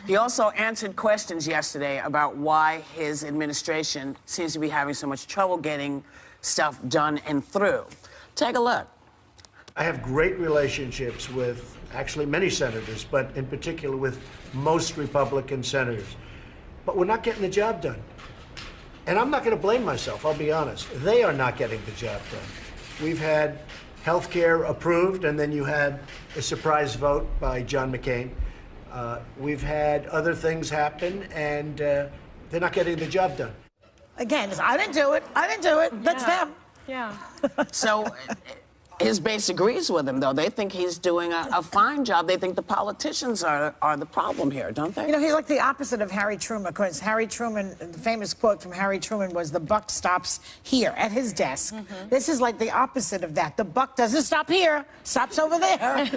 He also answered questions yesterday about why his administration seems to be having so much trouble getting stuff done and through. Take a look. I have great relationships with actually many senators, but in particular with most Republican senators. But we're not getting the job done. And I'm not going to blame myself, I'll be honest. They are not getting the job done. We've had health care approved, and then you had a surprise vote by John McCain. We've had other things happen, and they're not getting the job done. Again, I didn't do it. I didn't do it. That's them. Yeah. So his base agrees with him, though. They think he's doing a fine job. They think the politicians are the problem here, don't they? You know, he's like the opposite of Harry Truman, because Harry Truman, the famous quote from Harry Truman was, "The buck stops here," at his desk. This is like the opposite of that. The buck doesn't stop here, stops over there.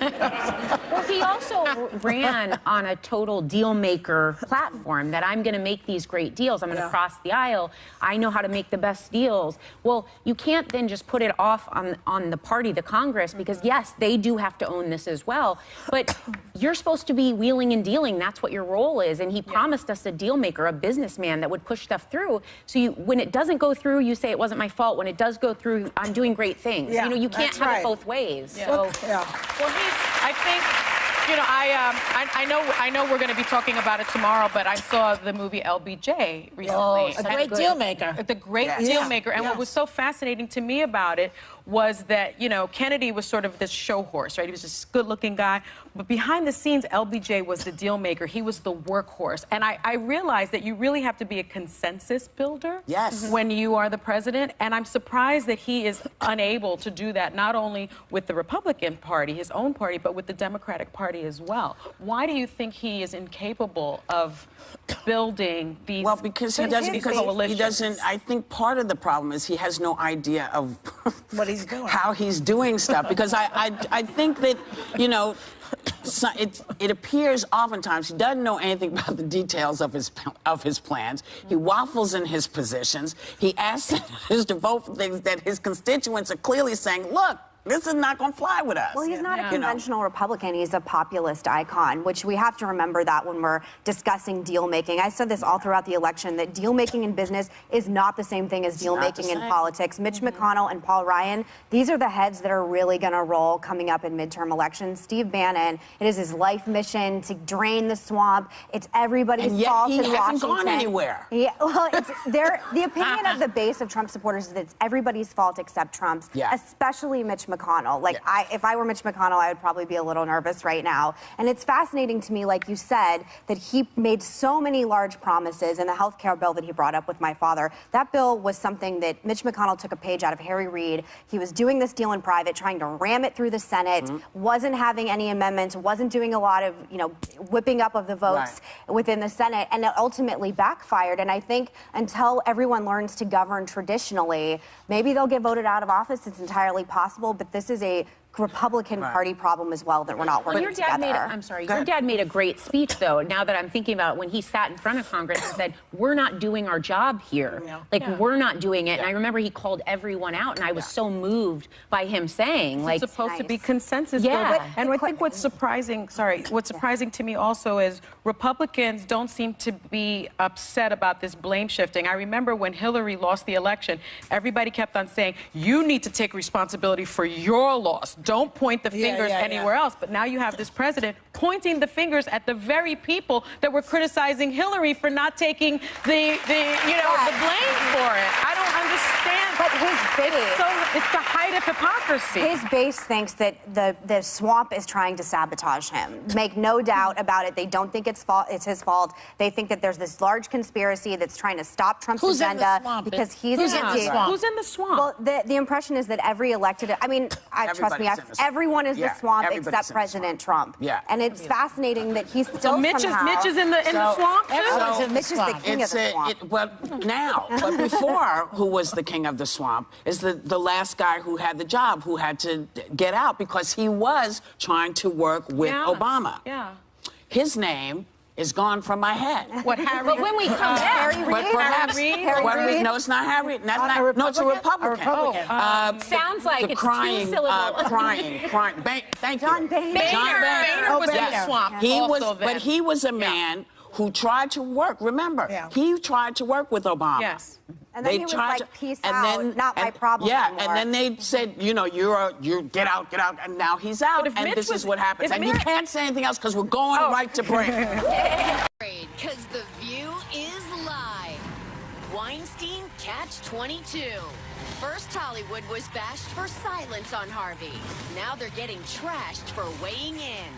Well, he also ran on a total deal maker platform, that I'm going to make these great deals. I'm going to cross the aisle. I know how to make the best deals. Well, you can't then just put it off on the party, the Congress, because yes, they do have to own this as well, but you're supposed to be wheeling and dealing. That's what your role is. And he promised us a deal maker, a businessman that would push stuff through. So when it doesn't go through, you say it wasn't my fault. When it does go through, I'm doing great things. You know, you can't have it both ways. Yeah. So. Well, I think, you know, I know we're going to be talking about it tomorrow, but I saw the movie LBJ recently. Oh, a great deal maker. The great deal maker. And what was so fascinating to me about it was that, you know, Kennedy was sort of this show horse, right? He was this good-looking guy. But behind the scenes, LBJ was the deal maker. He was the workhorse. And I realized that you really have to be a consensus builder when you are the president. And I'm surprised that he is unable to do that, not only with the Republican Party, his own party, but with the Democratic Party as well. Why do you think he is incapable of building these Well, because he doesn't, I think part of the problem is he has no idea of what he's doing, how he's doing stuff. Because I think that, you know, so it appears oftentimes he doesn't know anything about the details of his plans. He waffles in his positions. He asks us to vote for things that his constituents are clearly saying, look, this is not going to fly with us. Well, he's not a conventional Republican. He's a populist icon, which we have to remember that when we're discussing deal making. I said this all throughout the election, that deal making in business is not the same thing as deal making in politics. Mitch McConnell and Paul Ryan, these are the heads that are really going to roll coming up in midterm elections. Steve Bannon, it is his life mission to drain the swamp. It's everybody's fault in Washington. He hasn't gone anywhere. Yeah, well, the opinion of the base of Trump supporters is that it's everybody's fault except Trump's, especially Mitch McConnell. Like, if I were Mitch McConnell, I would probably be a little nervous right now. And it's fascinating to me, like you said, that he made so many large promises in the health care bill that he brought up with my father. That bill was something that Mitch McConnell took a page out of Harry Reid. He was doing this deal in private, trying to ram it through the Senate, wasn't having any amendments, wasn't doing a lot of, you know, whipping up of the votes within the Senate, and it ultimately backfired. And I think until everyone learns to govern traditionally, maybe they'll get voted out of office. It's entirely possible, but this is a Republican Party problem as well that we're not working together. Your dad made a great speech, though, now that I'm thinking about it, when he sat in front of Congress and said, we're not doing our job here. We're not doing it. And I remember he called everyone out, and I was so moved by him saying, like... It's supposed to be consensus building. And I think what's surprising, what's surprising to me also is Republicans don't seem to be upset about this blame shifting. I remember when Hillary lost the election, everybody kept on saying, you need to take responsibility for your loss. Don't point the fingers anywhere else. But now you have this president pointing the fingers at the very people that were criticizing Hillary for not taking the blame for it. I don't understand. But his base, it's the height of hypocrisy. His base thinks that the swamp is trying to sabotage him. Make no doubt about it. They don't think it's his fault. They think that there's this large conspiracy that's trying to stop Trump's agenda because he's in the swamp. Who's in the swamp? Well, the impression is that every elected, I mean, trust me, everyone is the swamp except President Trump. And it's fascinating that he's still so Mitch is in the swamp too? Mitch is the king of the swamp. But before, who was the king of the swamp is the last guy who had the job, who had to get out because he was trying to work with Obama. His name is gone from my head. What, Harry? But when we come back, Harry But Reid? perhaps, Harry Reid? no, it's not Harry. That's A not, no, it's a Republican? Republican. A Republican. sounds like the it's crying, two-syllable. crying. Thank you. John Boehner. John Boehner. Oh, was in the Boehner. swamp He also was, then. but he was a man who tried to work. Remember, Yeah. he tried to work with Obama. Yes. And then he was tried like, peace out, not my problem Yeah, anymore. and then they said, you know, you get out, and now he's out, if and Mitch this was- is what happens. if And you Mitch- can't say anything else because we're going right to break. Because The View is live. Weinstein Catch 22. First, Hollywood was bashed for silence on Harvey. Now they're getting trashed for weighing in.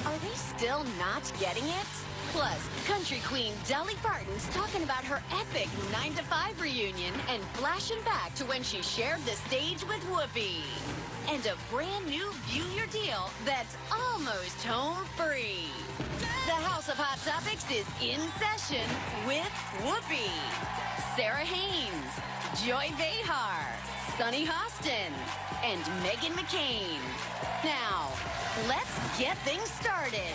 Are they still not getting it? Plus, country queen Dolly Parton's talking about her epic 9 to 5 reunion and flashing back to when she shared the stage with Whoopi. And a brand new View Your Deal that's almost home free. The House of Hot Topics is in session with Whoopi, Sarah Haynes, Joy Behar, Sunny Hostin, and Meghan McCain. Now, let's get things started.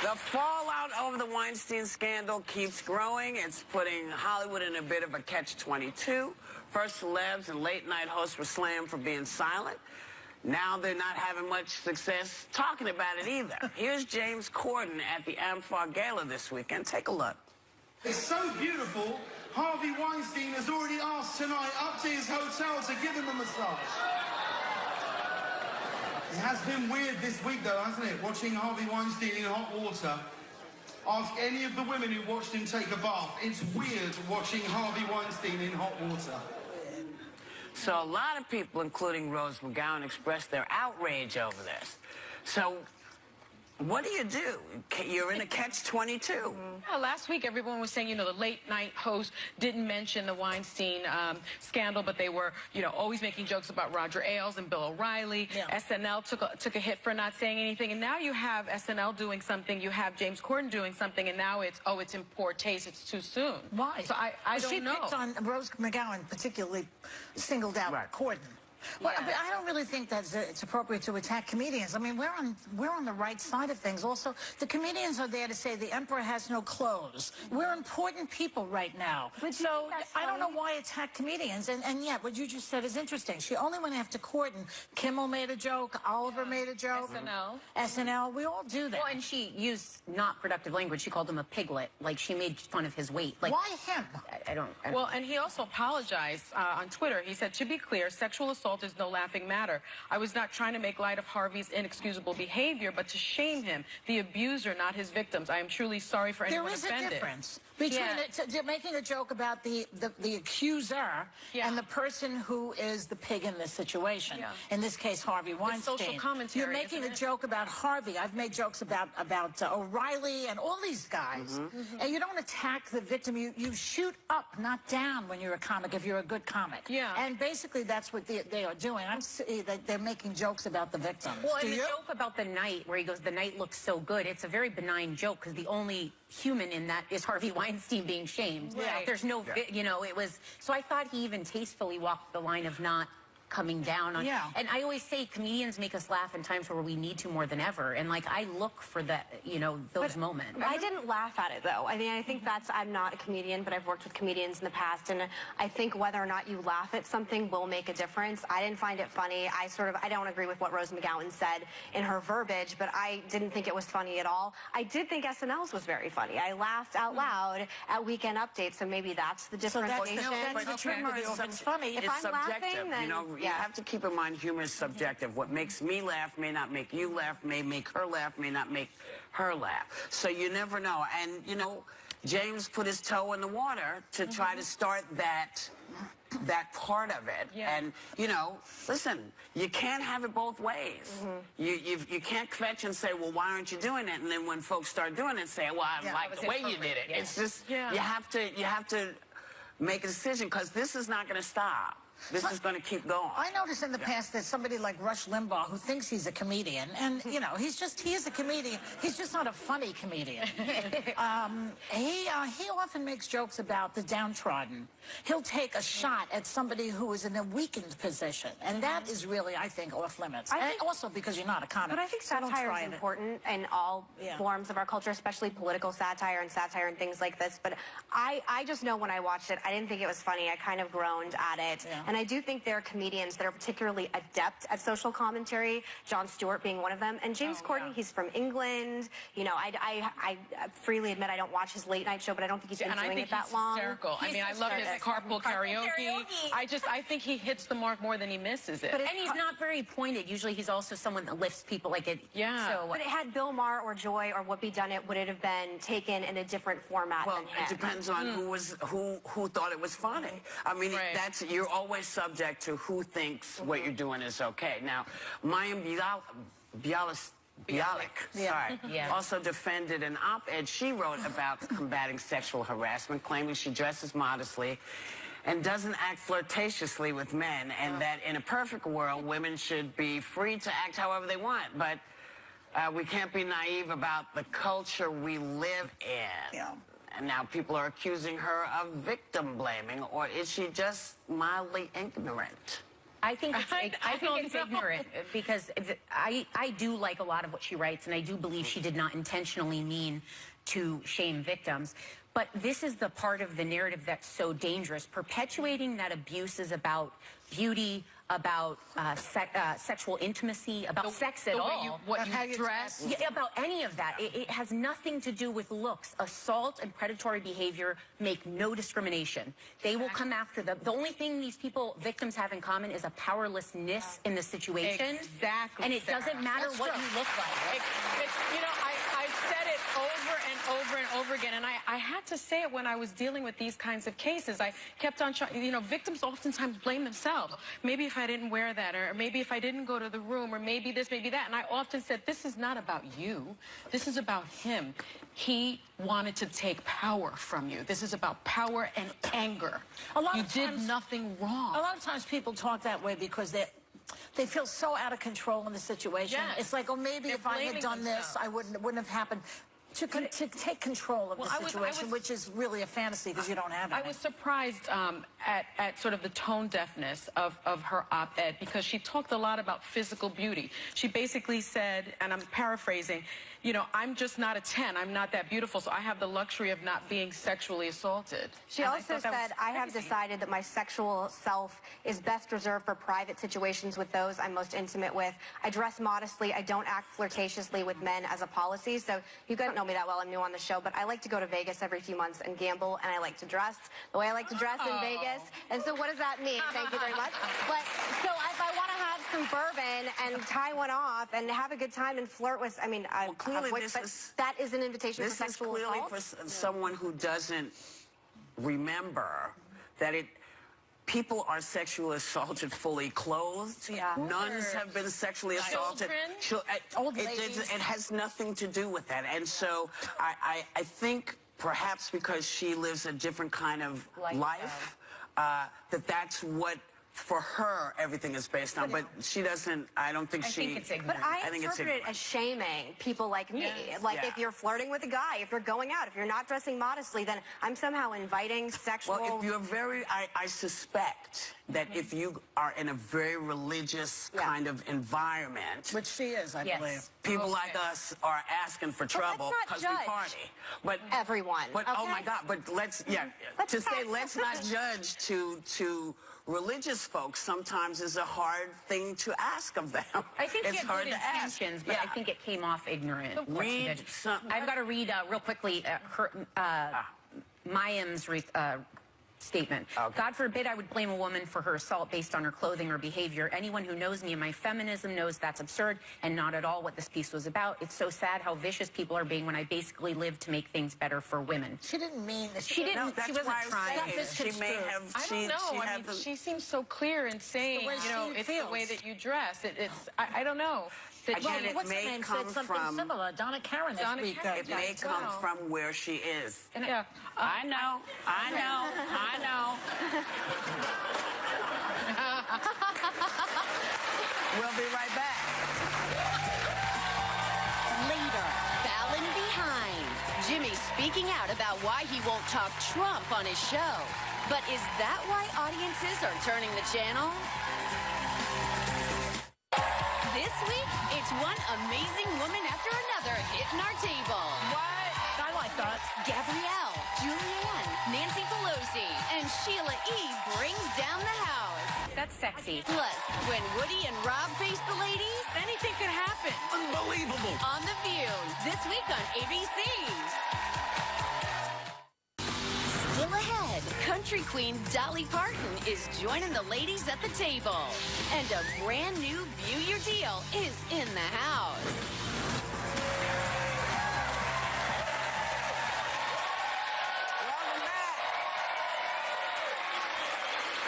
The fallout over the Weinstein scandal keeps growing. It's putting Hollywood in a bit of a catch-22. First, celebs and late-night hosts were slammed for being silent. Now they're not having much success talking about it either. Here's James Corden at the Amphar Gala this weekend. Take a look. It's so beautiful, Harvey Weinstein has already asked tonight up to his hotel to give him a massage. It has been weird this week, though, hasn't it? Watching Harvey Weinstein in hot water. Ask any of the women who watched him take a bath. It's weird watching Harvey Weinstein in hot water. So a lot of people, including Rose McGowan, expressed their outrage over this. So what do? You're in a catch-22. Yeah, last week, everyone was saying, you know, the late-night host didn't mention the Weinstein scandal, but they were, you know, always making jokes about Roger Ailes and Bill O'Reilly. Yeah. SNL took a hit for not saying anything, and now you have SNL doing something, you have James Corden doing something, and now it's, oh, it's in poor taste, it's too soon. Why? So I don't she know. picked on Rose McGowan, particularly singled out Corden. Well, Yeah. but I don't really think that it's appropriate to attack comedians. I mean, we're on the right side of things. Also, the comedians are there to say the emperor has no clothes. We're important people right now. But do you So think that's I don't know funny? why attack comedians. And yet, what you just said is interesting. She only went after Corden. Kimmel made a joke. Oliver made a joke. SNL. We all do that. Well, and she used not productive language. She called him a piglet. Like, she made fun of his weight. Like, Why him? I don't. Well, and he also apologized on Twitter. He said, to be clear, sexual assault is no laughing matter. I was not trying to make light of Harvey's inexcusable behavior, but to shame him, the abuser, not his victims. I am truly sorry for anyone There is offended. a difference between making a joke about the accuser Yeah. and the person who is the pig in this situation. Yeah. In this case, Harvey Weinstein. social commentary, You're making isn't a it? joke about Harvey. I've made jokes about O'Reilly and all these guys. And you don't attack the victim. You shoot up, not down, when you're a comic. If you're a good comic. Yeah. And basically, that's what they are doing. They're making jokes about the victims. Well, Do and the you? joke about the night where he goes, the night looks so good. It's a very benign joke because the only human in that is Harvey Weinstein being shamed. Right. There's no, you know, it was. So I thought he even tastefully walked the line of not coming down on. Yeah. And I always say comedians make us laugh in times where we need to more than ever. And like I look for that, you know, those moments. I didn't laugh at it, though. I mean, I think I'm not a comedian, but I've worked with comedians in the past, and I think whether or not you laugh at something will make a difference. I didn't find it funny. I don't agree with what Rose McGowan said in her verbiage, but I didn't think it was funny at all. I did think SNL's was very funny. I laughed out loud at Weekend Update, so maybe that's the So that's differentiation. the trigger. If it's funny, If It's I'm laughing, subjective. then You know, you yeah. have to keep in mind humor is subjective. What makes me laugh may not make you laugh, may make her laugh, may not make her laugh. So you never know. And, you know, James put his toe in the water to try to start that part of it. Yeah. And, you know, listen, you can't have it both ways. You can't kvetch and say, well, why aren't you doing it? And then when folks start doing it, say, well, I like the way you did it. Yeah. It's just, you have to make a decision, because this is not going to stop. This is going to keep going. I noticed in the past that somebody like Rush Limbaugh, who thinks he's a comedian, and, you know, he is a comedian. He's just not a funny comedian. He often makes jokes about the downtrodden. He'll take a shot at somebody who is in a weakened position, and that is really, I think, off limits. And also because you're not a comic. But I think so don't satire try is it. important in all forms of our culture, especially political satire and things like this. But I just know when I watched it, I didn't think it was funny. I kind of groaned at it. Yeah. And I do think there are comedians that are particularly adept at social commentary, Jon Stewart being one of them. And James Corden, he's from England. You know, I freely admit I don't watch his late night show, but I don't think he's been doing it that long. Hysterical. I mean, I love his carpool karaoke. I think he hits the mark more than he misses it. And he's not very pointed. Usually he's also someone that lifts people like it. Yeah. So, But it had Bill Maher or Joy or Whoopi done it, would it have been taken in a different format Well, than him? it depends on who thought it was funny. I mean, you're always subject to who thinks what you're doing is okay. Now, Mayim Bialik also defended an op-ed she wrote about combating sexual harassment, claiming she dresses modestly and doesn't act flirtatiously with men, and that in a perfect world, women should be free to act however they want. But we can't be naive about the culture we live in. Yeah. And now people are accusing her of victim blaming, or is she just mildly ignorant? I think it's ignorant, because I do like a lot of what she writes, and I do believe she did not intentionally mean to shame victims. But this is the part of the narrative that's so dangerous, perpetuating that abuse is about beauty, about sexual intimacy, about sex at all. What you dress. Yeah, about any of that. It has nothing to do with looks. Assault and predatory behavior make no discrimination. They will come after them. The only thing these victims have in common is a powerlessness in the situation. Exactly. And it doesn't matter what you look like. You know, I've said it over and over and over again, and I had to say it when I was dealing with these kinds of cases. I kept on trying, you know, victims oftentimes blame themselves. Maybe if I didn't wear that, or maybe if I didn't go to the room, or maybe this, maybe that. And I often said, this is not about you. This is about him. He wanted to take power from you. This is about power and anger. You did nothing wrong. A lot of times people talk that way because they feel so out of control in the situation. Yes. It's like, oh, maybe They're if I had done blaming this, I wouldn't have happened. To take control of the situation, which is really a fantasy because you don't have it. I was surprised at sort of the tone deafness of her op-ed, because she talked a lot about physical beauty. She basically said, and I'm paraphrasing, you know, I'm just not a 10. I'm not that beautiful, so I have the luxury of not being sexually assaulted. She also said, I have decided that my sexual self is best reserved for private situations with those I'm most intimate with. I dress modestly. I don't act flirtatiously with men as a policy. So you guys don't know me that well. I'm new on the show, but I like to go to Vegas every few months and gamble, and I like to dress the way I like to dress in Vegas. And so what does that mean? Thank you very much. But so if I want to have some bourbon and tie one off and have a good time and flirt with, I mean, that is an invitation for sexual assault. This is clearly for someone who doesn't remember that people are sexually assaulted fully clothed. Yeah. Nuns have been sexually assaulted. Old ladies. It has nothing to do with that. And so I think perhaps because she lives a different kind of life, that's what, for her, everything is based on. But she doesn't, I don't think I think it's ignorant. But I interpret it as shaming people like me. Like if you're flirting with a guy, if you're going out, if you're not dressing modestly, then I'm somehow inviting sexual... Well, if you're I suspect that if you are in a very religious kind of environment... Which she is, I believe. People like us are asking for trouble because we party. But everyone. But oh my God! But let's not judge to religious folks. Sometimes is a hard thing to ask of them. I think it's she had hard good to ask. intentions, but I think it came off ignorant. I've got to read real quickly Mayim's statement. Okay. God forbid I would blame a woman for her assault based on her clothing or behavior. Anyone who knows me and my feminism knows that's absurd and not at all what this piece was about. It's so sad how vicious people are being when I basically live to make things better for women. She didn't mean that. She didn't. No, she that's wasn't why I was trying. saying she may have. I don't know. I mean, she seems so clear in saying, way you know, she it's the feels. way that you dress. I don't know. Again, it what's her may name come said something from. similar. Donna Karen this Donna week. Karen. It may as come well. from where she is. Yeah. I know. We'll be right back. Later, Fallon behind. Jimmy speaking out about why he won't talk Trump on his show. But is that why audiences are turning the channel? This week, it's one amazing woman after another hitting our table. What? I like that. Gabrielle, Julianne, Nancy Pelosi, and Sheila E. brings down the house. That's sexy. Plus, when Woody and Rob face the ladies, Anything could happen. Unbelievable. on The View, this week on ABC. Still ahead, country queen Dolly Parton is joining the ladies at the table. And a brand new View Your Deal is in the house.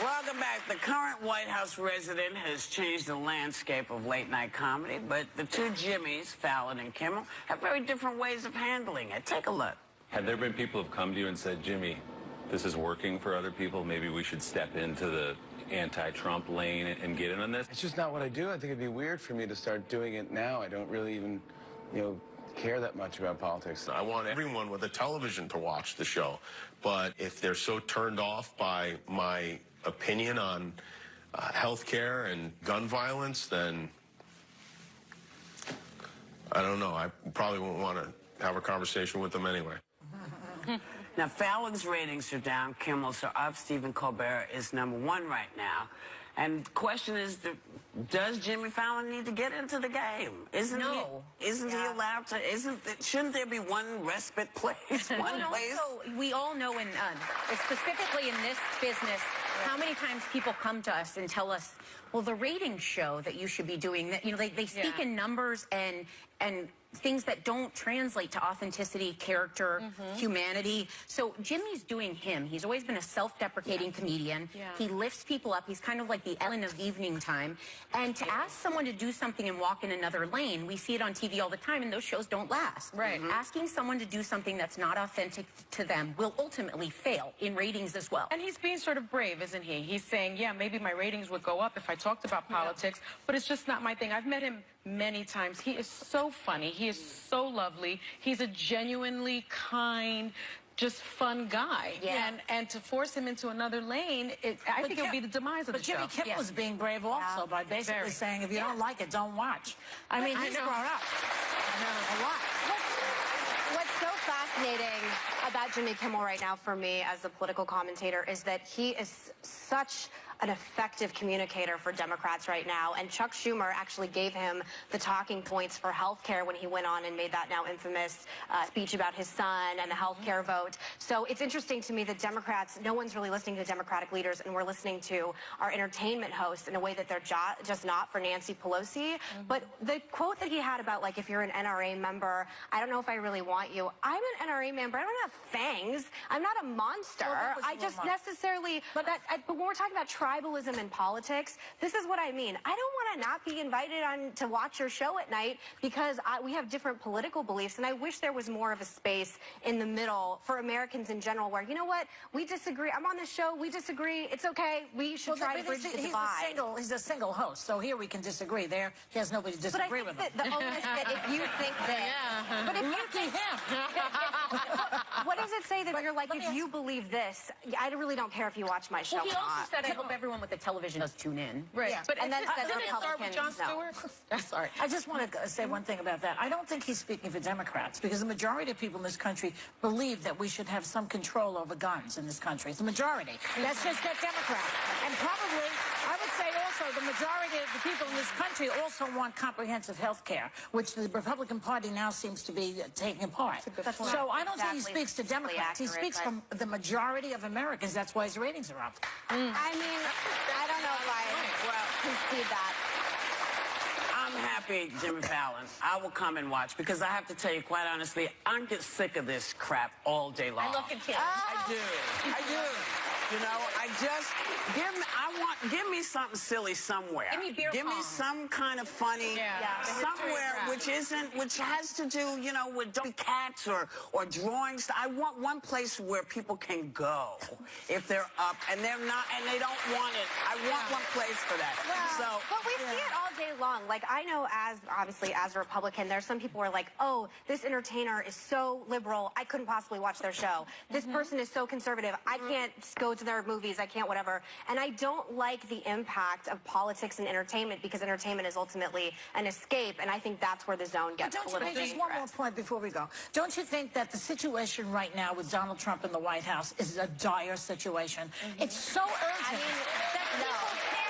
Welcome back. The current White House resident has changed the landscape of late-night comedy, but the two Jimmys, Fallon and Kimmel, have very different ways of handling it. Take a look. Have there been people who've come to you and said, Jimmy, this is working for other people, maybe we should step into the anti-Trump lane and get in on this? It's just not what I do. I think it'd be weird for me to start doing it now. I don't really even, care that much about politics. I want everyone with a television to watch the show, but if they're so turned off by my opinion on health care and gun violence, then I don't know. I probably won't want to have a conversation with them anyway. Now, Fallon's ratings are down, Kimmel's are up, Stephen Colbert is #1 right now. And the question is, does Jimmy Fallon need to get into the game? Isn't he allowed to? Shouldn't there be one respite place? One place? Also, we all know, specifically in this business, how many times people come to us and tell us, well, the ratings show that you should be doing, that they speak in numbers and things that don't translate to authenticity, character, humanity. So Jimmy's doing him. He's always been a self-deprecating comedian. Yeah. He lifts people up. He's kind of like the Ellen of evening time. And to ask someone to do something and walk in another lane, we see it on TV all the time, and those shows don't last. Right. Asking someone to do something that's not authentic to them will ultimately fail in ratings as well. And he's being sort of brave, isn't he? He's saying, yeah, maybe my ratings would go up if I talked about politics, but it's just not my thing. I've met him many times. He is so funny. He is so lovely. He's a genuinely kind, just fun guy. Yeah. And to force him into another lane, I think it would be the demise of the show. But Jimmy Kimmel was being brave also by basically saying, if you don't like it, don't watch. I mean, he's grown up. A lot. What's so fascinating about Jimmy Kimmel right now for me as a political commentator is that he is such an effective communicator for Democrats right now. And Chuck Schumer actually gave him the talking points for health care when he went on and made that now infamous speech about his son and the health care vote. So it's interesting to me that Democrats, no one's really listening to Democratic leaders, and we're listening to our entertainment hosts in a way that they're just not for Nancy Pelosi. But the quote that he had about, like, if you're an NRA member, I don't know if I really want you. I'm an NRA member. I don't have fangs. I'm not a monster. I just necessarily, but when we're talking about tribalism in politics, this is what I mean. I don't want to not be invited on to watch your show at night because we have different political beliefs, and I wish there was more of a space in the middle for Americans in general where, you know what, we disagree. I'm on this show. We disagree. It's okay. We should try to bridge the divide. He's a single host, so here we can disagree. There, he has nobody to disagree with him. The onus that if you think that, but if you think what does it say that you're like, if you believe this, I really don't care if you watch my show. Well, he or also not. said, I hope everyone with the television does tune in. Right. Yeah. But And then says didn't it start with Jon Republicans, Stewart? Sorry. I just want to say one thing about that. I don't think he's speaking for Democrats because the majority of people in this country believe that we should have some control over guns in this country. It's the majority. Let's just get Democrats. And probably, I would say also also, the majority of the people in this country also want comprehensive health care, which the Republican Party now seems to be taking apart. So I don't think he speaks to Democrats. He speaks from the majority of Americans. That's why his ratings are up. I mean, I don't know if I concede that. I'm happy, Jimmy Fallon. I will come and watch because I have to tell you, quite honestly, I get sick of this crap all day long. I look at kids. I do. You know, give me something silly somewhere. Give me beer Give me pong. some kind of funny somewhere which has to do, you know, with cats or drawings. I want one place where people can go if they're up and they're not and they don't want it. I want one place for that. But we see it all day long. Like, I know, obviously as a Republican, there's some people who are like, oh, this entertainer is so liberal, I couldn't possibly watch their show. This person is so conservative, I can't go to their movies, I can't whatever. And I don't like the impact of politics and entertainment because entertainment is ultimately an escape, and I think that's where the zone gets Don't a you little think, just dangerous. one more point before we go. Don't you think that the situation right now with Donald Trump in the White House is a dire situation? It's so urgent that people can't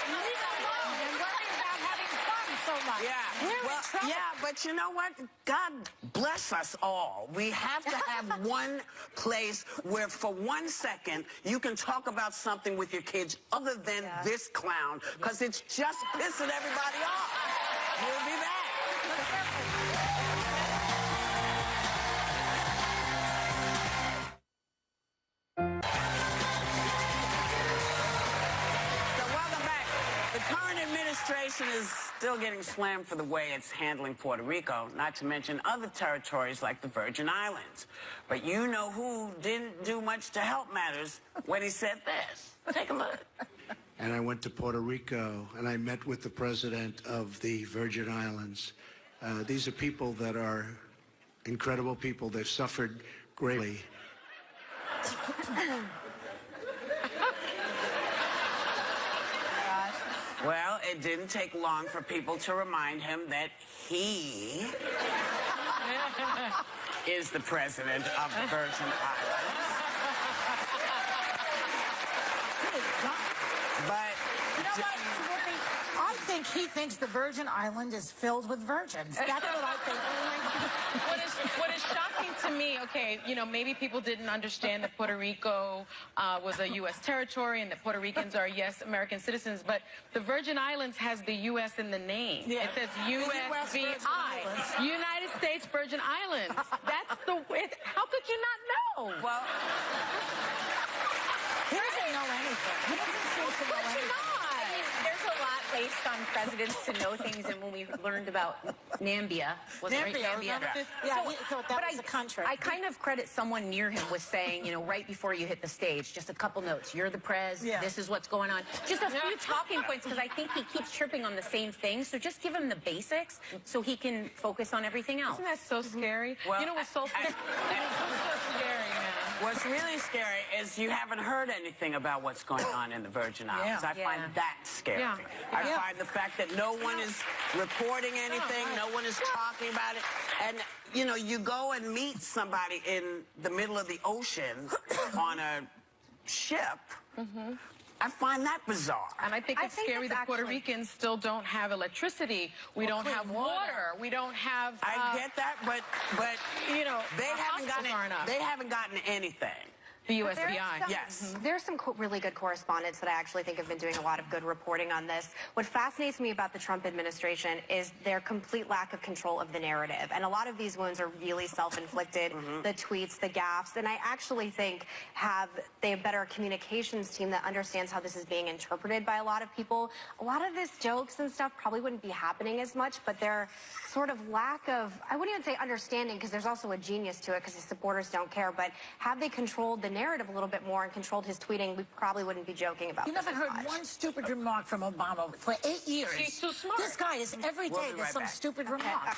leave it alone and worry about having fun so much. We're in trouble. Yeah, but you know what? God bless us all. We have to have one place where for 1 second you can talk about something with your kids other than this clown, because it's just pissing everybody off. We'll be back. The current administration is still getting slammed for the way it's handling Puerto Rico, not to mention other territories like the Virgin Islands. But you know who didn't do much to help matters when he said this. Take a look. And I went to Puerto Rico and I met with the president of the Virgin Islands. These are people that are incredible people. They've suffered greatly. Well, it didn't take long for people to remind him that he is the president of the Virgin Islands. But you know what, Whoopi? I think he thinks the Virgin Island is filled with virgins. That's what I think. What is shocking to me, okay, you know, maybe people didn't understand that Puerto Rico was a U.S. territory and that Puerto Ricans are, yes, American citizens, but the Virgin Islands has the U.S. in the name. Yeah. It says USVI, United States Virgin Islands. That's how could you not know? Well, he doesn't know anything. He doesn't seem to know anything. There's a lot based on presidents to know things, and when we learned about Nambia, was it right? Nambia. Yeah, he thought that was a country. I kind of credit someone near him with saying, you know, right before you hit the stage, just a couple notes. You're the prez. This is what's going on. Just a few talking points, because I think he keeps tripping on the same thing. So just give him the basics so he can focus on everything else. Isn't that so scary? Well, you know what's so scary? What's really scary is you haven't heard anything about what's going on in the Virgin Islands. I find that scary. I find the fact that no one is reporting anything, no one is talking about it. And, you know, you go and meet somebody in the middle of the ocean on a ship. I find that bizarre. And I think it's scary that Puerto Ricans still don't have electricity. We don't have water. We don't have. I get that, but you know, they haven't gotten anything. The USVI. Yes. There's some really good correspondents that I actually think have been doing a lot of good reporting on this. What fascinates me about the Trump administration is their complete lack of control of the narrative. And a lot of these wounds are really self-inflicted, the tweets, the gaffes. And I actually think they have better communications team that understands how this is being interpreted by a lot of people. A lot of this jokes and stuff probably wouldn't be happening as much, but their sort of lack of, I wouldn't even say understanding, because there's also a genius to it because his supporters don't care, but have they controlled the narrative a little bit more and controlled his tweeting, we probably wouldn't be joking about You this never heard one stupid remark from Obama for 8 years. He's so smart. This guy is every day there's some stupid remark.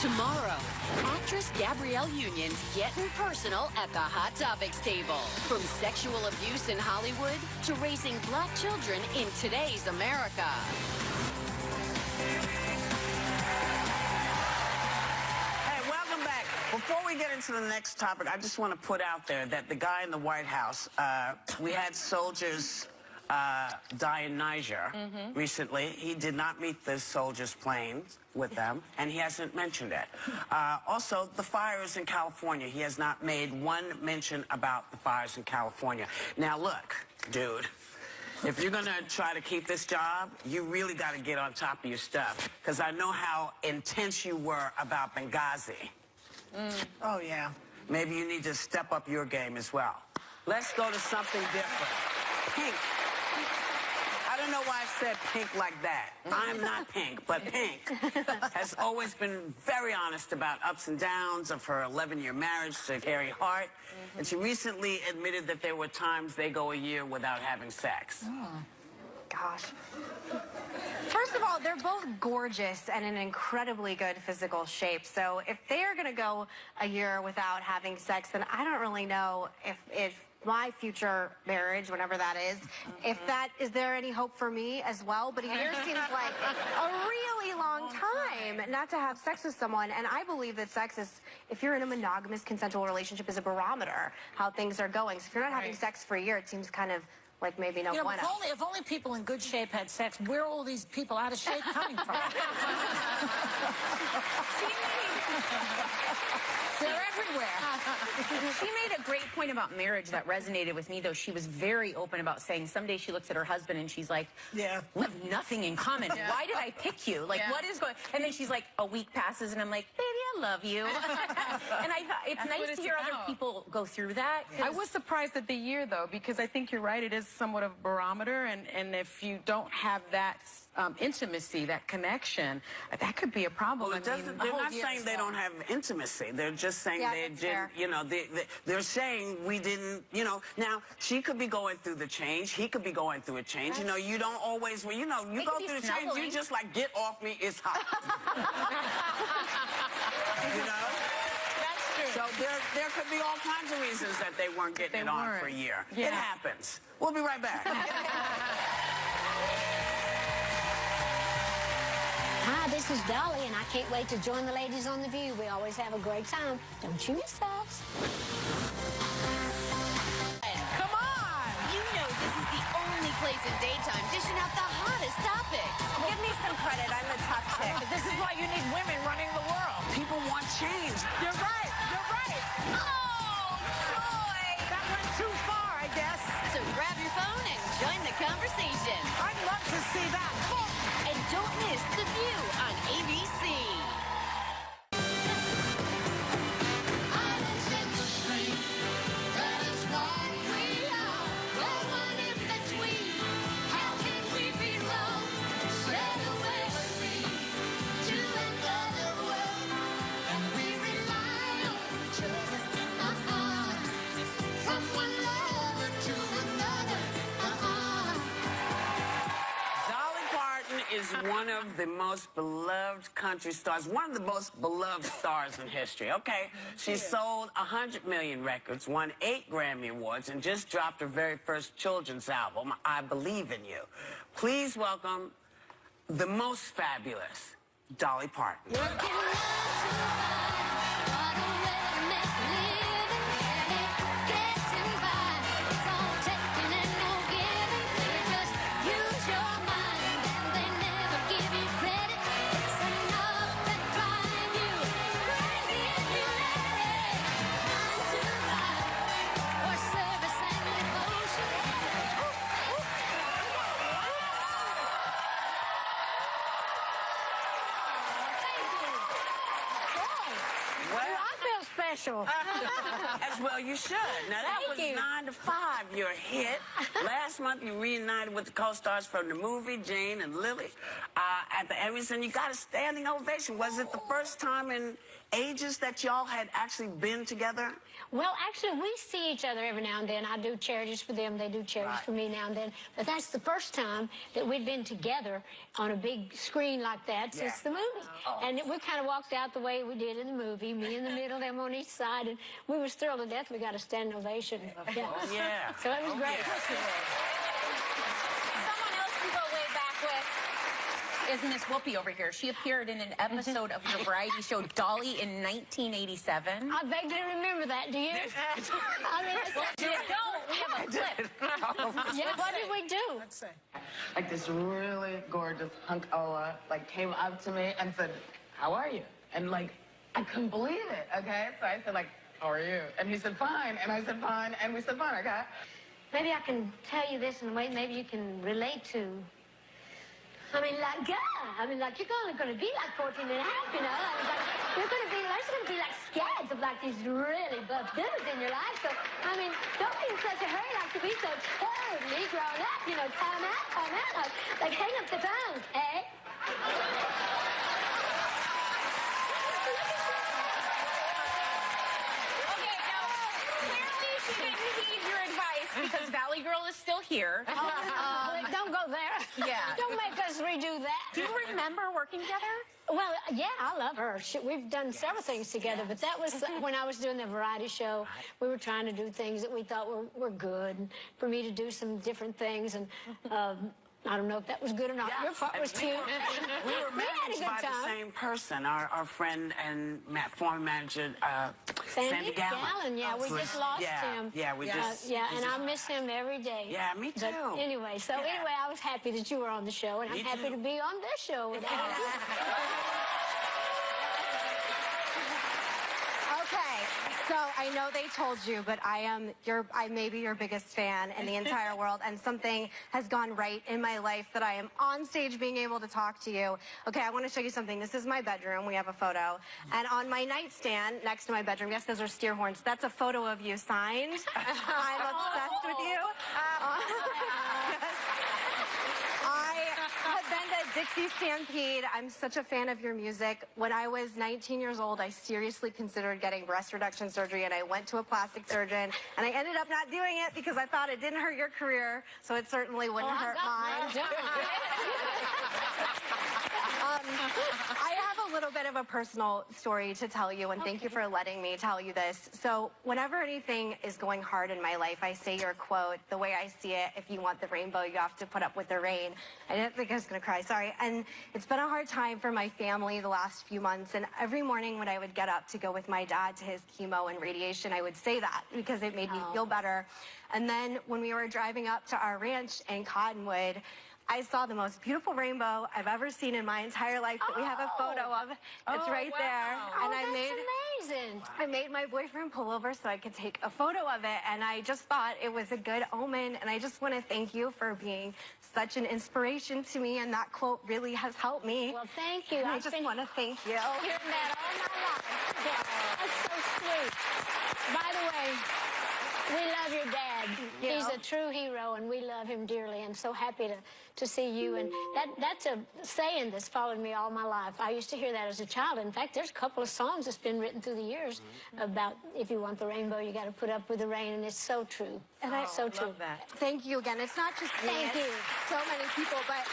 Tomorrow, actress Gabrielle Union's getting personal at the Hot Topics table. From sexual abuse in Hollywood to raising black children in today's America. Hey, welcome back. Before we get into the next topic, I just want to put out there that the guy in the White House, we had soldiers die in Niger recently. He did not meet the soldiers' planes with them, and he hasn't mentioned it. Also, the fires in California. He has not made one mention about the fires in California. Now, look, dude. If you're going to try to keep this job, you really got to get on top of your stuff. Because I know how intense you were about Benghazi. Oh, yeah. Maybe you need to step up your game as well. Let's go to something different. Pink. I don't know why I said Pink like that. I'm not Pink, but Pink has always been very honest about ups and downs of her 11-year marriage to Carey Hart. And she recently admitted that there were times they go a year without having sex. Gosh. First of all, they're both gorgeous and in incredibly good physical shape. So if they're going to go a year without having sex, then I don't really know if my future marriage, whenever that is there any hope for me as well? But a year seems like a really long time not to have sex with someone. And I believe that sex is, if you're in a monogamous consensual relationship, is a barometer how things are going. So if you're not having sex for a year, it seems kind of like maybe no bueno. If only people in good shape had sex, where are all these people out of shape coming from? They're everywhere. She made a great point about marriage that resonated with me, though. She was very open about saying someday she looks at her husband and she's like, we have nothing in common. Why did I pick you? Like, what is going on? And then she's like, a week passes and I'm like, baby, I love you. And I thought it's nice to hear other people go through that. I was surprised at the year, though, because I think you're right. It is somewhat of a barometer, and if you don't have that intimacy, that connection, that could be a problem. Well, they're not saying they don't have intimacy. They're just saying they didn't, you know, they're saying we didn't, you know. Now, she could be going through the change. He could be going through a change. You know, you don't always, well, you know, you go through the change, you just like, get off me, it's hot. You know? So there could be all kinds of reasons that they weren't getting it on for a year. Yeah. It happens. We'll be right back. Hi, this is Dolly, and I can't wait to join the ladies on The View. We always have a great time. Don't you miss us. Come on! You know this is the only place in daytime dishing out the hottest topics. Give me some credit. I'm a tough chick. This is why you need women running the world. People want change. You're right. You're right. Oh, joy! That went too far, I guess. So grab your phone and join the conversation. I'd love to see that. And don't miss The View on ABC. Is one of the most beloved country stars, one of the most beloved stars in history, okay? She sold 100 million records, won 8 Grammy Awards, and just dropped her very first children's album, I Believe in You. Please welcome the most fabulous Dolly Parton. Special. As well you should. Now, that was 9 to 5, your hit. Last month, you reunited with the co-stars from the movie, Jane and Lily, at the Emmys, and you got a standing ovation. Was it the first time in ages that y'all had actually been together? Well, actually, we see each other every now and then. I do charities for them. They do charities for me now and then. But that's the first time that we'd been together on a big screen like that since the movie. And we kind of walked out the way we did in the movie, me in the middle, them on each side. And we were thrilled to death we got a standing ovation. Yeah. So it was great. Someone else we go way back with. is Miss Whoopi over here. She appeared in an episode of your variety show Dolly in 1987. I vaguely remember that, do you? I mean, we have a clip. Yeah, what did we do? Let's see. Like this really gorgeous hunk Ola like came up to me and said, "How are you?" And like I couldn't believe it. Okay, so I said like, "How are you?" And he said, "Fine." And I said, "Fine." And we said, "Fine." Okay. Maybe I can tell you this in a way maybe you can relate to. I mean, like, yeah. I mean, like, you're only going to be like 14 and a half, you know? I mean, like, there's going to be like scads of like these really buff dudes in your life. So, I mean, don't be in such a hurry like to be so totally grown up, you know, time out. Like, hang up the phone, eh? Because Valley Girl is still here. Don't go there. Yeah. Don't make us redo that. Do you remember working together? Well, yeah, I love her. We've done several things together, but that was when I was doing the variety show. We were trying to do things that we thought were good, and for me to do some different things, and I don't know if that was good or not. Your part was cute. We were managed by the same person, our friend and former manager, Sandy Gallen. Yeah, we just lost him. Yeah, we just... Yeah, and I miss him every day. Yeah, me too. But anyway, I was happy that you were on the show, and I'm happy to be on this show with you. Okay, so I know they told you, but I may be your biggest fan in the entire world, and something has gone right in my life that I am on stage being able to talk to you. Okay, I want to show you something. This is my bedroom. We have a photo. And on my nightstand next to my bedroom, yes, those are steer horns. That's a photo of you signed. I'm obsessed with you. I have been to Dixie Stampede. I'm such a fan of your music. When I was 19 years old, I seriously considered getting breast reduction surgery, and I went to a plastic surgeon, and I ended up not doing it because I thought it didn't hurt your career, so it certainly wouldn't hurt mine. I have a little bit of a personal story to tell you, and thank you for letting me tell you this. So whenever anything is going hard in my life, I say your quote, the way I see it, if you want the rainbow, you have to put up with the rain. I didn't think I was going to cry, sorry. And it's been a hard time for my family the last few months, and every morning when I would get up to go with my dad to his chemo and radiation, I would say that because it made me feel better. And then when we were driving up to our ranch in Cottonwood, I saw the most beautiful rainbow I've ever seen in my entire life that we have a photo of. It's right there. And amazing. I made my boyfriend pull over so I could take a photo of it, and I just thought it was a good omen, and I just want to thank you for being such an inspiration to me, and that quote really has helped me. Well, thank you. And I just want to thank you. Hearing that all my life. That's so sweet. By the way, we love your dad. He's a true hero, and we love him dearly, and so happy to see you. And that's a saying that's followed me all my life. I used to hear that as a child. In fact, there's a couple of songs that's been written through the years about if you want the rainbow, you got to put up with the rain, and it's so true. And I so true. That. Thank you again. It's not just me. Thank you. So many people, but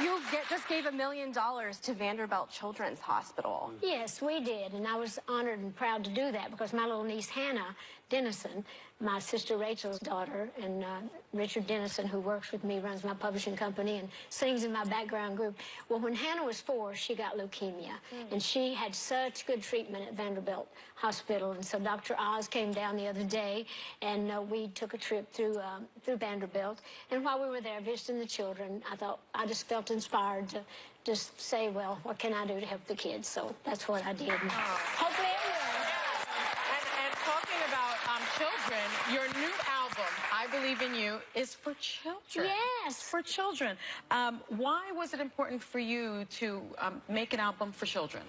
you just gave $1 million to Vanderbilt Children's Hospital. Yes, we did, and I was honored and proud to do that because my little niece Hannah Dennison, my sister Rachel's daughter, and Richard Dennison, who works with me, runs my publishing company and sings in my background group. Well, when Hannah was 4, she got leukemia, and she had such good treatment at Vanderbilt Hospital, and so Dr. Oz came down the other day, and we took a trip through Vanderbilt, and while we were there visiting the children, I just felt inspired to just say, well, what can I do to help the kids? So that's what I did. And hopefully it will. And talking about children, your new album, I Believe in You, is for children. Yes. For children. Why was it important for you to make an album for children?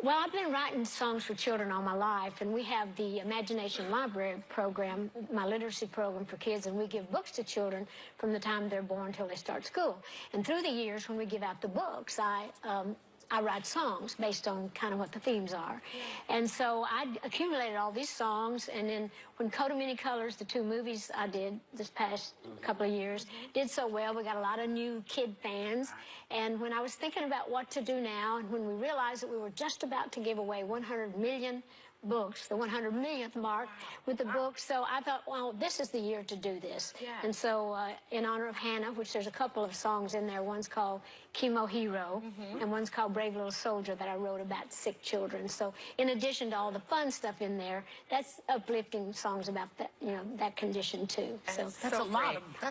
Well, I've been writing songs for children all my life, and we have the Imagination Library program, my literacy program for kids, and we give books to children from the time they're born till they start school. And through the years, when we give out the books, I write songs based on kind of what the themes are. And so I accumulated all these songs, and then when Coat of Many Colors, the 2 movies I did this past couple of years, did so well, we got a lot of new kid fans. And when I was thinking about what to do now, and when we realized that we were just about to give away 100 million books, the 100 millionth mark with the book. So I thought, well, this is the year to do this. Yeah. And so in honor of Hannah, which there's a couple of songs in there, one's called Chemo Hero, and one's called Brave Little Soldier that I wrote about sick children. So in addition to all the fun stuff in there, that's uplifting songs about that, that condition too. So That's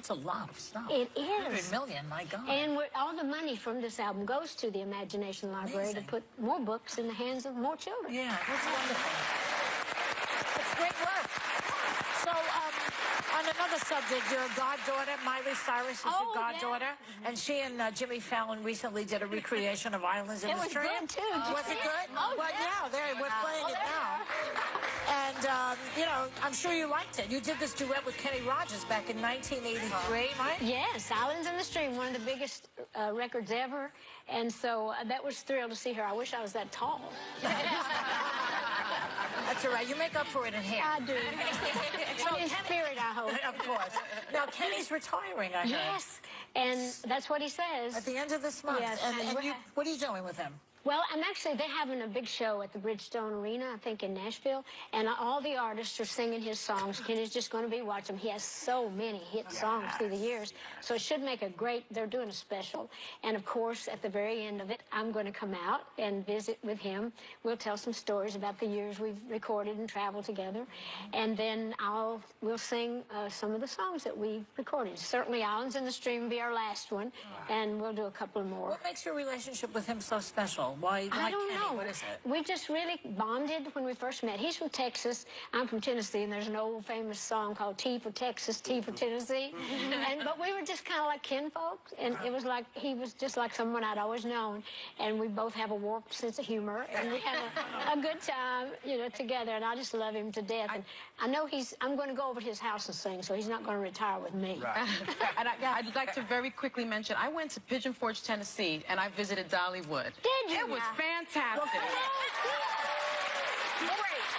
a lot of stuff. it 100 is. million, my God. And all the money from this album goes to the Imagination Library to put more books in the hands of more children. Yeah, that's wonderful. It's great work. So, on another subject, your goddaughter, Miley Cyrus, is your goddaughter, and she and Jimmy Fallon recently did a recreation of Islands in the Stream. It was good, too. Was it good? Oh, well, yeah, we're playing it now. And, I'm sure you liked it. You did this duet with Kenny Rogers back in 1983, right? Yes, Islands in the Stream, one of the biggest records ever. And so that was thrilled to see her. I wish I was that tall. That's all right. You make up for it in hair. I do. So in spirit, I hope. Of course. Now, Kenny's retiring, I heard. Yes, and that's what he says. At the end of this month. Yes. What are you doing with him? Well, they're having a big show at the Bridgestone Arena, I think, in Nashville, and all the artists are singing his songs. Kenny's just going to be watching. He has so many hit songs through the years, so it should make they're doing a special. And, of course, at the very end of it, I'm going to come out and visit with him. We'll tell some stories about the years we've recorded and traveled together, and then we'll sing some of the songs that we recorded. Certainly, Islands in the Stream will be our last one, and we'll do a couple more. What makes your relationship with him so special? Why I don't Kenny? know. What is it? We just really bonded when we first met. He's from Texas. I'm from Tennessee, and there's an old famous song called T for Texas, T for Tennessee. But we were just kind of like kinfolk, and it was like he was just like someone I'd always known. And we both have a warped sense of humor, and we have a good time, together. And I just love him to death. And I know I'm going to go over to his house and sing, so he's not going to retire with me. Right. And I'd like to very quickly mention, I went to Pigeon Forge, Tennessee, and I visited Dollywood. Did you? It was fantastic. Great.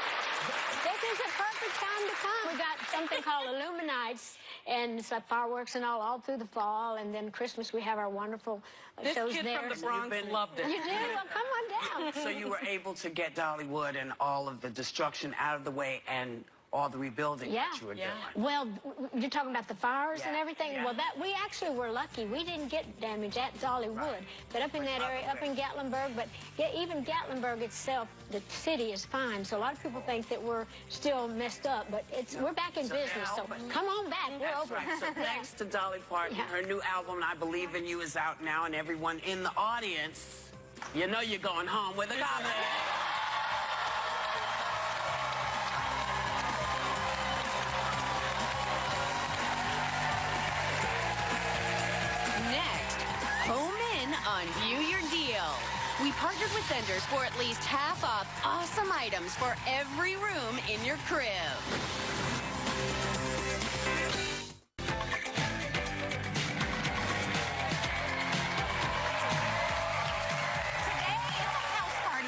This is a perfect time to come. We got something called Illuminates, and it's like fireworks and all through the fall, and then Christmas we have our wonderful This shows kid there. from the Bronx loved it. You did? Well, come on down. So you were able to get Dollywood and all of the destruction out of the way and all the rebuilding that you were doing. Well, you're talking about the fires and everything. Well, we actually were lucky. We didn't get damage at Dollywood, but up in that area, up in Gatlinburg. But even Gatlinburg itself, the city is fine. So a lot of people think that we're still messed up, but we're back in business. So come on back. We're open. Right. So thanks to Dolly Parton, her new album, I Believe in You, is out now, and everyone in the audience, you're going home with a copy. On View Your Deal. We partnered with vendors for at least half off awesome items for every room in your crib.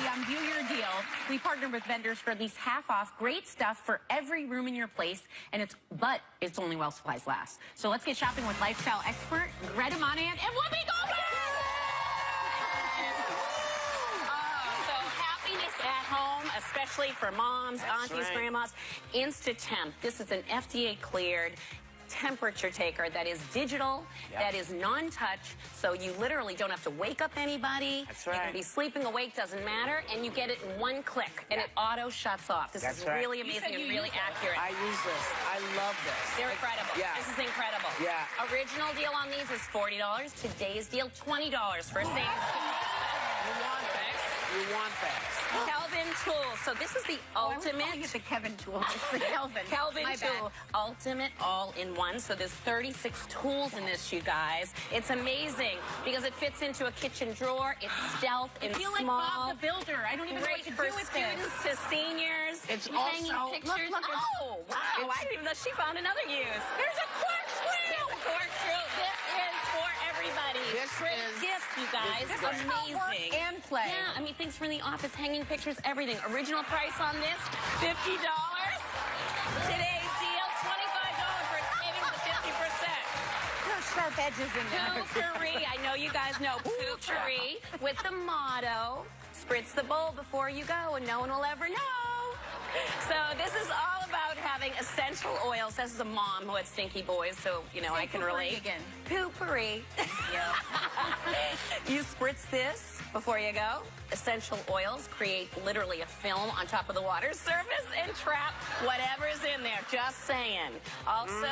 On View Your Deal, we partner with vendors for at least half off great stuff for every room in your place, but it's only while supplies last. So let's get shopping with lifestyle expert Greta Monahan and Whoopi Goldberg. At home, especially for moms, aunties, grandmas. InstaTemp. This is an FDA-cleared temperature taker that is digital, that is non-touch, so you literally don't have to wake up anybody. That's You right. can be sleeping awake, doesn't matter, and you get it in one click, and it auto shuts off. This is really amazing and really accurate. I use this. I love this. They're incredible. Yeah. This is incredible. Yeah. Original deal on these is $40. Today's deal, $20 for a same. You want that. Kelvin Tools. So this is the ultimate. The Kevin tool. It's the Kelvin. Kelvin My Tool. Ultimate all-in-one. So there's 36 tools in this, you guys. It's amazing because it fits into a kitchen drawer. It's stealth and I feel like small. Bob the Builder. I don't even know what Great to for do with students this. to seniors. It's hanging also- pictures. Look, oh, wow. I didn't even know she found another use. There's a corkscrew. There's a corkscrew. This is for everybody. This Great is- gift, you guys. This is amazing. how work and play. Yeah, I mean, things from the office, hanging pictures, everything. Original price on this, $50. Today's deal, $25 for savings of 50%. No sharp edges in there. Poopery, I know you guys know Poopery with the motto, spritz the bowl before you go and no one will ever know. So this is all about having essential oils. This is a mom who had stinky boys, so, you know, I can relate. Again. Poopery. You spritz this before you go. Essential oils create literally a film on top of the water surface and trap whatever's in there. Just saying. Also,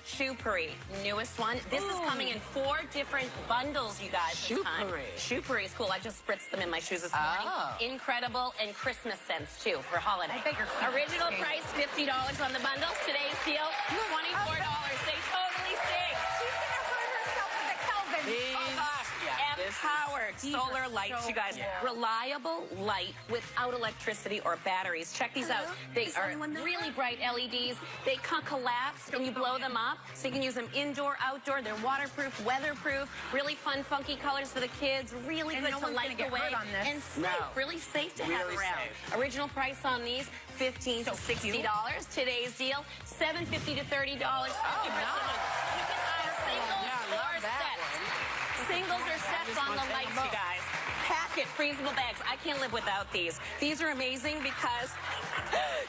Shoepery, newest one. This is coming in 4 different bundles, you guys. Shoepery. Shoepery is cool. I just spritzed them in my shoes this morning. Incredible, and Christmas scents too for holiday. I bet you're Original price $50 on the bundles. Today's deal $24. They totally stink. She's gonna hurt herself with the Kelvin. Empowered solar lights, you guys. Reliable light without electricity or batteries. Check these out. They are really bright LEDs. They collapse and you blow them up, so you can use them indoor, outdoor. They're waterproof, weatherproof. Really fun, funky colors for the kids. Really good to light the way. And safe. Really safe to have around. Original price on these $15 to $60. Today's deal $7.50 to $30. You can buy singles or sets. Singles or sets on the lights, you guys. Packet freezable bags. I can't live without these. These are amazing because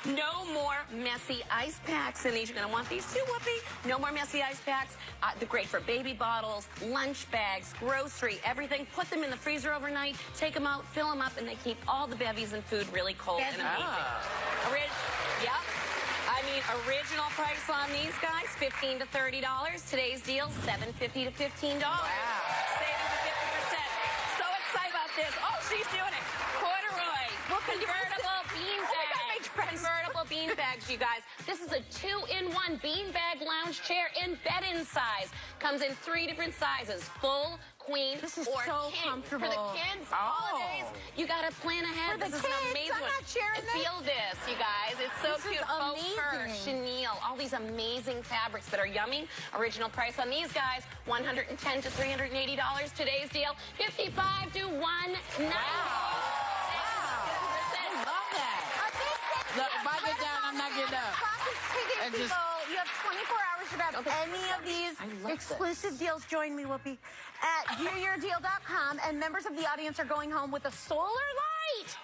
no more messy ice packs in these. You're going to want these too, Whoopi. No more messy ice packs. They're great for baby bottles, lunch bags, grocery, everything. Put them in the freezer overnight, take them out, fill them up, and they keep all the bevies and food really cold and amazing. Yep. I mean, original price on these guys, $15 to $30. Today's deal, $7.50 to $15. Savings of 50%. So excited about this. Oh, she's doing it. Corduroy. Convertible bean bags. Convertible bean bags, you guys. This is a 2-in-1 bean bag lounge chair in bed-in size. Comes in 3 different sizes. Full, queen, This is or so king. comfortable. For the kids, holidays, you got to plan ahead. For the This is an kids, amazing I'm one. not sharing And this. feel this, you guys. It's so This is cute. Faux fur, amazing. chenille, all these amazing fabrics that are yummy. Original price on these guys, $110 to $380. Today's deal, $55 to $190. Look, if I get down, I'm not getting up. And just- You have 24 hours to grab any of these exclusive deals. Join me, Whoopi, at DoYourDeal.com, and members of the audience are going home with a solar light.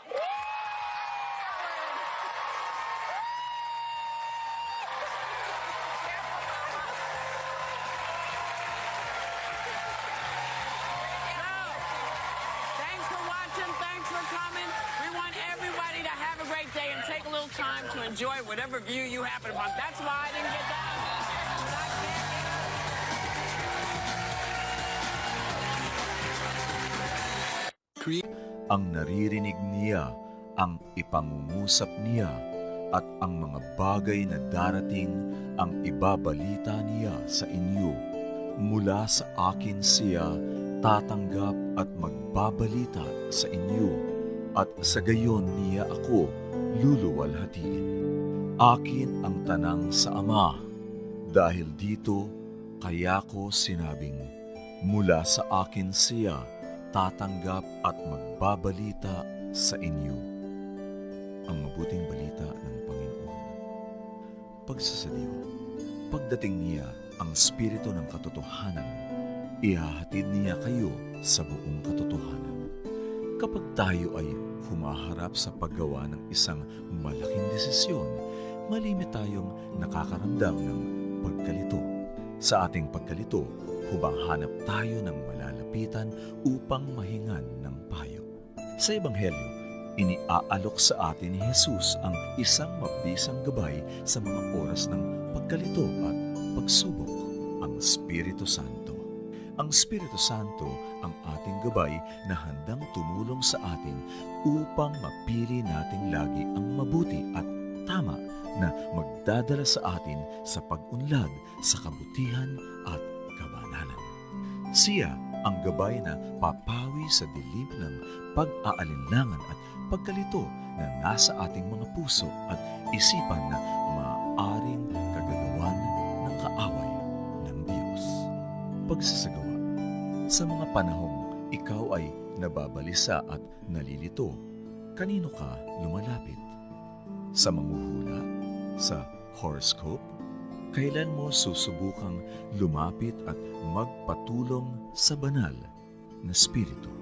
Thanks for watching. Thanks for coming. We want everybody to have a great day and take a little time to enjoy whatever view you happen upon. That's why I didn't get down. Ang naririnig niya, ang ipangungusap niya, at ang mga bagay na darating ang ibabalita niya sa inyo. Mula sa akin siya tatanggap at magbabalita sa inyo, at sa gayon niya ako luluwalhatiin. Akin ang tanang sa Ama. Dahil dito, kaya ko sinabing, mula sa akin siya tatanggap at magbabalita sa inyo. Ang mabuting balita ng Panginoon. Pagsasadiwa, pagdating niya ang Espiritu ng katotohanan, ihahatid niya kayo sa buong katotohanan. Kapag tayo ay humaharap sa paggawa ng isang malaking desisyon, malimit tayong nakakaramdam ng pagkalito. Sa ating pagkalito, humahanap tayo ng malalapitan upang mahingan ng payo. Sa Ebanghelyo, iniaalok sa atin ni Jesus ang isang mabisang gabay sa mga oras ng pagkalito at pagsubok, ang Espiritu Santo. Ang Espiritu Santo ang ating gabay na handang tumulong sa atin upang mapili natin lagi ang mabuti at tama na magdadala sa atin sa pag-unlad sa kabutihan at kabanalan. Siya ang gabay na papawi sa dilim ng pag-aalinlangan at pagkalito na nasa ating mga puso at isipan na maaaring kagagawan ng kaaway ng Diyos. Pagsasagawa, sa mga panahong ikaw ay nababalisa at nalilito, kanino ka lumalapit? Sa manghuhula? Sa horoscope? Kailan mo susubukang lumapit at magpatulong sa banal na spirito?